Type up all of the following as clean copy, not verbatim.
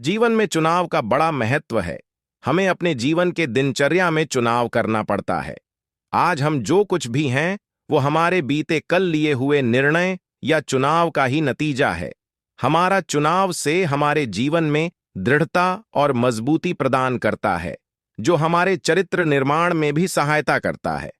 जीवन में चुनाव का बड़ा महत्व है। हमें अपने जीवन के दिनचर्या में चुनाव करना पड़ता है। आज हम जो कुछ भी हैं, वो हमारे बीते कल लिए हुए निर्णय या चुनाव का ही नतीजा है। हमारा चुनाव से हमारे जीवन में दृढ़ता और मजबूती प्रदान करता है, जो हमारे चरित्र निर्माण में भी सहायता करता है।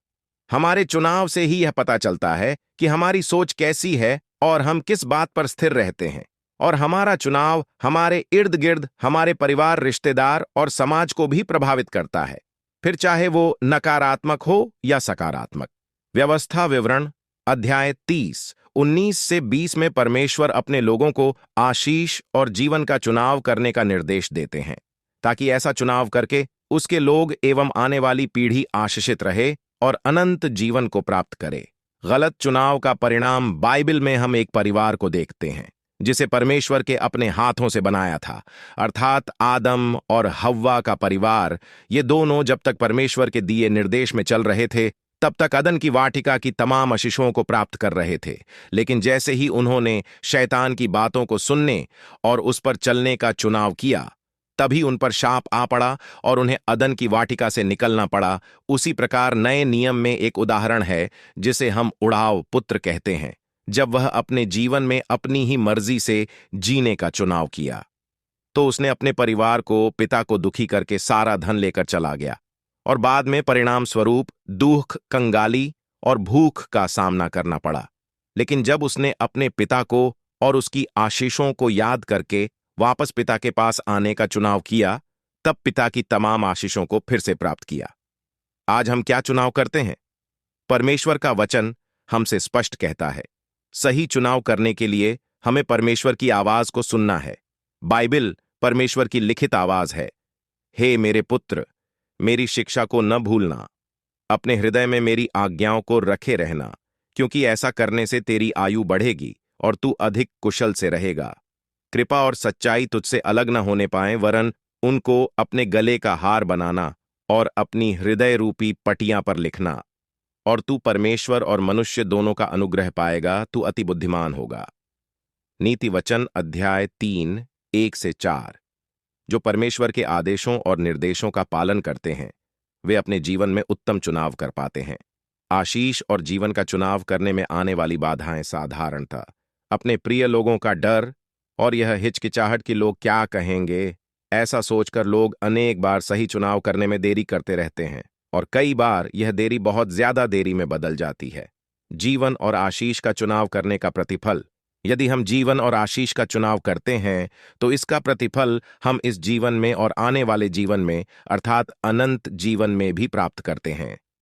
हमारे चुनाव से ही यह पता चलता है कि हमारी सोच कैसी है और हम किस बात पर स्थिर रहते हैं। और हमारा चुनाव हमारे इर्द गिर्द हमारे परिवार, रिश्तेदार और समाज को भी प्रभावित करता है, फिर चाहे वो नकारात्मक हो या सकारात्मक। व्यवस्था विवरण अध्याय 30, 19 से 20 में परमेश्वर अपने लोगों को आशीष और जीवन का चुनाव करने का निर्देश देते हैं, ताकि ऐसा चुनाव करके उसके लोग एवं आने वाली पीढ़ी आशीषित रहे और अनंत जीवन को प्राप्त करे। गलत चुनाव का परिणाम बाइबल में हम एक परिवार को देखते हैं जिसे परमेश्वर के अपने हाथों से बनाया था, अर्थात आदम और हव्वा का परिवार। ये दोनों जब तक परमेश्वर के दिए निर्देश में चल रहे थे, तब तक अदन की वाटिका की तमाम आशीषों को प्राप्त कर रहे थे। लेकिन जैसे ही उन्होंने शैतान की बातों को सुनने और उस पर चलने का चुनाव किया, तभी उन पर शाप आ पड़ा और उन्हें अदन की वाटिका से निकलना पड़ा। उसी प्रकार नए नियम में एक उदाहरण है जिसे हम उड़ाव पुत्र कहते हैं, जब वह अपने जीवन में अपनी ही मर्जी से जीने का चुनाव किया, तो उसने अपने परिवार को, पिता को दुखी करके सारा धन लेकर चला गया और बाद में परिणाम स्वरूप दुख, कंगाली और भूख का सामना करना पड़ा। लेकिन जब उसने अपने पिता को और उसकी आशीषों को याद करके वापस पिता के पास आने का चुनाव किया, तब पिता की तमाम आशीषों को फिर से प्राप्त किया। आज हम क्या चुनाव करते हैं? परमेश्वर का वचन हमसे स्पष्ट कहता है, सही चुनाव करने के लिए हमें परमेश्वर की आवाज को सुनना है। बाइबल परमेश्वर की लिखित आवाज है। हे मेरे पुत्र, मेरी शिक्षा को न भूलना, अपने हृदय में मेरी आज्ञाओं को रखे रहना, क्योंकि ऐसा करने से तेरी आयु बढ़ेगी और तू अधिक कुशल से रहेगा। कृपा और सच्चाई तुझसे अलग न होने पाए, वरन उनको अपने गले का हार बनाना और अपनी हृदय रूपी पटियां पर लिखना, और तू परमेश्वर और मनुष्य दोनों का अनुग्रह पाएगा। तू अति बुद्धिमान होगा। नीति वचन अध्याय 3, 1 से 4। जो परमेश्वर के आदेशों और निर्देशों का पालन करते हैं, वे अपने जीवन में उत्तम चुनाव कर पाते हैं। आशीष और जीवन का चुनाव करने में आने वाली बाधाएं साधारणतः अपने प्रिय लोगों का डर और यह हिचकिचाहट कि लोग क्या कहेंगे, ऐसा सोचकर लोग अनेक बार सही चुनाव करने में देरी करते रहते हैं, और कई बार यह देरी बहुत ज्यादा देरी में बदल जाती है। जीवन और आशीष का चुनाव करने का प्रतिफल, यदि हम जीवन और आशीष का चुनाव करते हैं, तो इसका प्रतिफल हम इस जीवन में और आने वाले जीवन में, अर्थात अनंत जीवन में भी प्राप्त करते हैं।